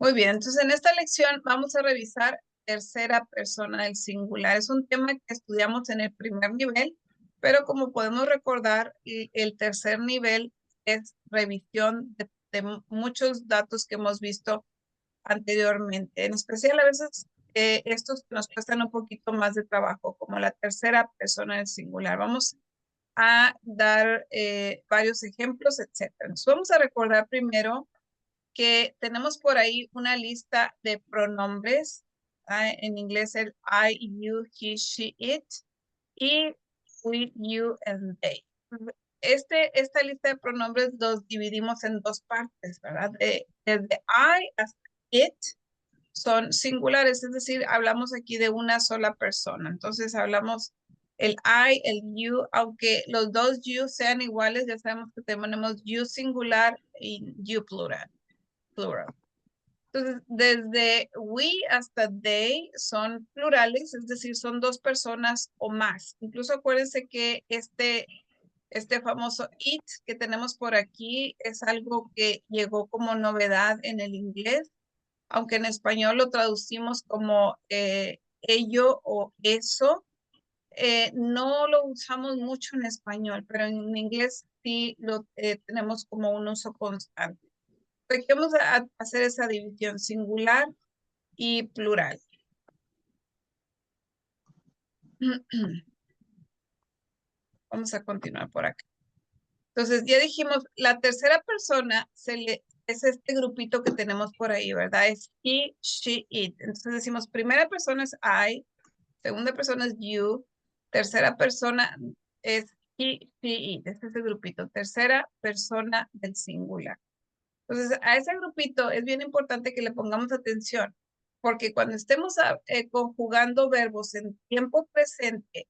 Muy bien, entonces en esta lección vamos a revisar tercera persona del singular. Es un tema que estudiamos en el primer nivel, pero como podemos recordar, el tercer nivel es revisión de muchos datos que hemos visto anteriormente. En especial a veces estos que nos cuestan un poquito más de trabajo, como la tercera persona del singular. Vamos a dar varios ejemplos, etcétera. Entonces vamos a recordar primero que tenemos por ahí una lista de pronombres, en inglés el I, you, he, she, it, y we, you, and they. Esta lista de pronombres los dividimos en dos partes, ¿verdad? Desde I hasta it son singulares, es decir, hablamos aquí de una sola persona. Entonces hablamos el I, el you, aunque los dos you sean iguales, ya sabemos que tenemos you singular y you plural. Entonces, desde we hasta they son plurales, es decir, son dos personas o más. Incluso acuérdense que este famoso it que tenemos por aquí es algo que llegó como novedad en el inglés, aunque en español lo traducimos como ello o eso. No lo usamos mucho en español, pero en inglés sí lo tenemos como un uso constante. Vamos a hacer esa división singular y plural. Vamos a continuar por acá. Entonces, ya dijimos, la tercera persona es este grupito que tenemos por ahí, ¿verdad? Es he, she, it. Entonces decimos, primera persona es I, segunda persona es you, tercera persona es he, she, it. Este es el grupito, tercera persona del singular. Entonces, a ese grupito es bien importante que le pongamos atención, porque cuando estemos conjugando verbos en tiempo presente,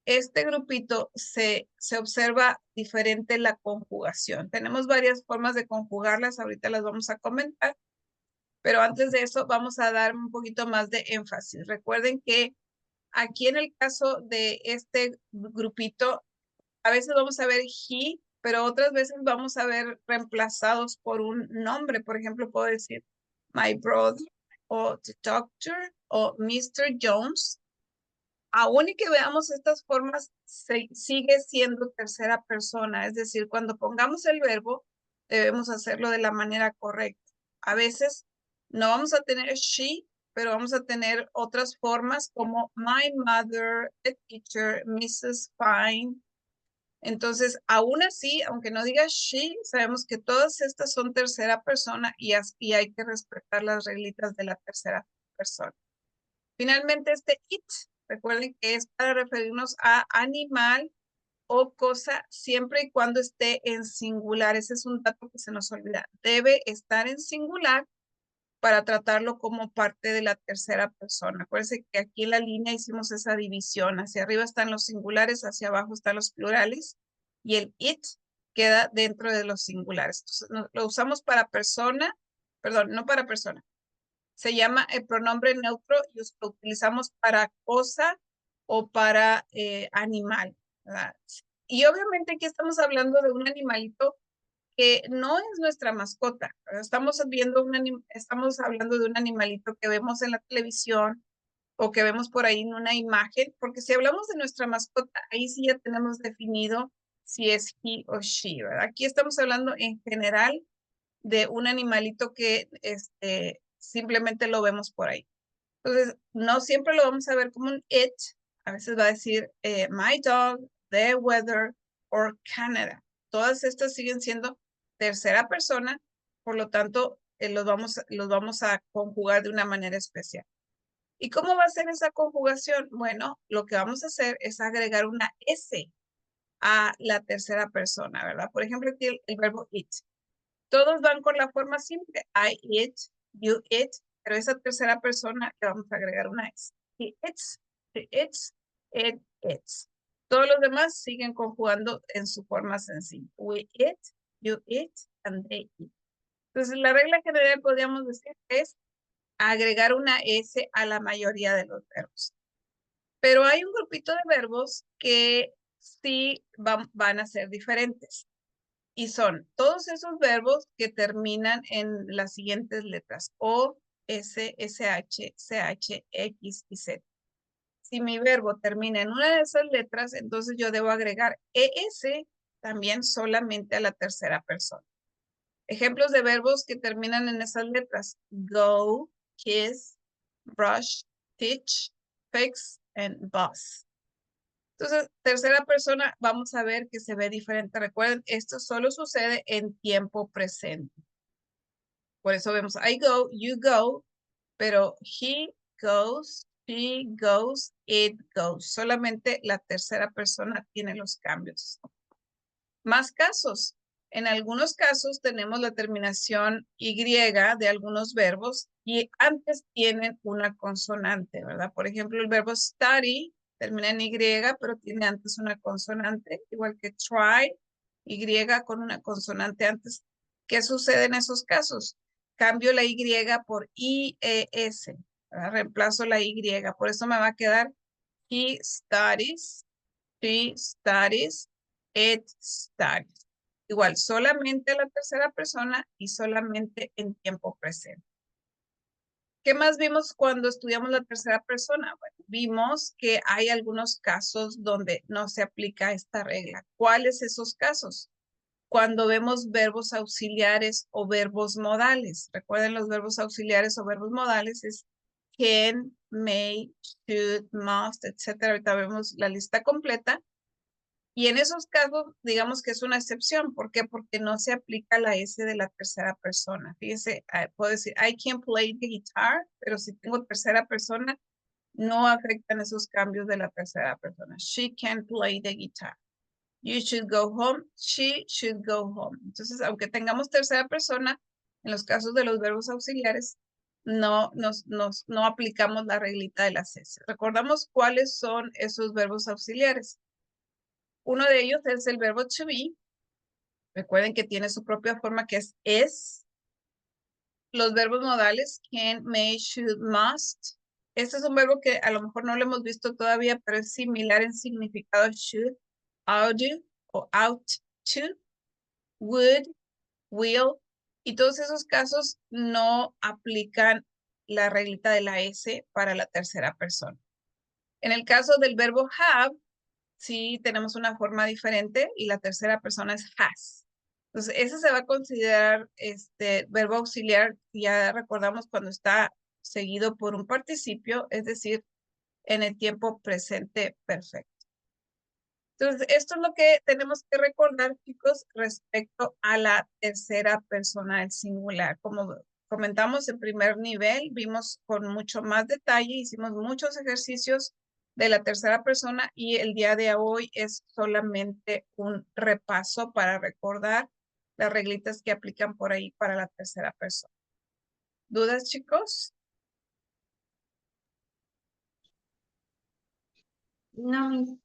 este grupito se observa diferente la conjugación. Tenemos varias formas de conjugarlas, ahorita las vamos a comentar, pero antes de eso vamos a dar un poquito más de énfasis. Recuerden que aquí en el caso de este grupito, a veces vamos a ver he, pero otras veces vamos a ver reemplazados por un nombre. Por ejemplo, puedo decir my brother o the doctor o Mr. Jones. Aún y que veamos estas formas, sigue siendo tercera persona. Es decir, cuando pongamos el verbo, debemos hacerlo de la manera correcta. A veces no vamos a tener she, pero vamos a tener otras formas como my mother, the teacher, Mrs. Fine. Entonces, aún así, aunque no diga she, sabemos que todas estas son tercera persona y hay que respetar las reglitas de la tercera persona. Finalmente, este it, recuerden que es para referirnos a animal o cosa siempre y cuando esté en singular. Ese es un dato que se nos olvida. Debe estar en singular para tratarlo como parte de la tercera persona. Acuérdense que aquí en la línea hicimos esa división. Hacia arriba están los singulares, hacia abajo están los plurales y el it queda dentro de los singulares. Entonces, lo usamos para persona, perdón, no para persona. Se llama el pronombre neutro y lo utilizamos para cosa o para animal, ¿verdad? Y obviamente aquí estamos hablando de un animalito que no es nuestra mascota. Estamos hablando de un animalito que vemos en la televisión o que vemos por ahí en una imagen, porque si hablamos de nuestra mascota, ahí sí ya tenemos definido si es he o she, ¿verdad? Aquí estamos hablando en general de un animalito que simplemente lo vemos por ahí. Entonces, no siempre lo vamos a ver como un it. A veces va a decir my dog, the weather, or Canada. Todas estas siguen siendo tercera persona, por lo tanto, los vamos a conjugar de una manera especial. ¿Y cómo va a ser esa conjugación? Bueno, lo que vamos a hacer es agregar una S a la tercera persona, ¿verdad? Por ejemplo, aquí el verbo it. Todos van con la forma simple. I eat, you eat, pero esa tercera persona le vamos a agregar una S. He eats, she eats, it eats. Todos los demás siguen conjugando en su forma sencilla. We eat, you eat, and they eat. Entonces, la regla general podríamos decir es agregar una S a la mayoría de los verbos. Pero hay un grupito de verbos que sí van a ser diferentes. Y son todos esos verbos que terminan en las siguientes letras. O, S, SH, CH, X y Z. Si mi verbo termina en una de esas letras, entonces yo debo agregar ES también solamente a la tercera persona. Ejemplos de verbos que terminan en esas letras. Go, kiss, brush, teach, fix, and bus. Entonces, tercera persona, vamos a ver que se ve diferente. Recuerden, esto solo sucede en tiempo presente. Por eso vemos I go, you go, pero he goes, she goes, it goes. Solamente la tercera persona tiene los cambios. Más casos. En algunos casos tenemos la terminación Y de algunos verbos y antes tienen una consonante, ¿verdad? Por ejemplo, el verbo study termina en Y, pero tiene antes una consonante, igual que try, Y con una consonante antes. ¿Qué sucede en esos casos? Cambio la Y por IES, ¿verdad? Reemplazo la Y, por eso me va a quedar he studies, she studies, it studies. Igual, solamente la tercera persona y solamente en tiempo presente. ¿Qué más vimos cuando estudiamos la tercera persona? Bueno, vimos que hay algunos casos donde no se aplica esta regla. ¿Cuáles esos casos? Cuando vemos verbos auxiliares o verbos modales. Recuerden, los verbos auxiliares o verbos modales es can, may, should, must, etc. Ahorita vemos la lista completa. Y en esos casos, digamos que es una excepción. ¿Por qué? Porque no se aplica la S de la tercera persona. Fíjense, puedo decir, I can play the guitar, pero si tengo tercera persona, no afectan esos cambios de la tercera persona. She can play the guitar. You should go home. She should go home. Entonces, aunque tengamos tercera persona, en los casos de los verbos auxiliares, no aplicamos la reglita de las S. Recordamos cuáles son esos verbos auxiliares. Uno de ellos es el verbo to be. Recuerden que tiene su propia forma que es. Los verbos modales can, may, should, must. Este es un verbo que a lo mejor no lo hemos visto todavía, pero es similar en significado should, ought to o out to, would, will. Y todos esos casos no aplican la reglita de la S para la tercera persona. En el caso del verbo have, sí tenemos una forma diferente y la tercera persona es has. Entonces, ese se va a considerar verbo auxiliar, ya recordamos cuando está seguido por un participio, es decir, en el tiempo presente perfecto. Entonces, esto es lo que tenemos que recordar, chicos, respecto a la tercera persona del singular. Como comentamos en primer nivel, vimos con mucho más detalle, hicimos muchos ejercicios de la tercera persona y el día de hoy es solamente un repaso para recordar las reglitas que aplican por ahí para la tercera persona. ¿Dudas, chicos? No,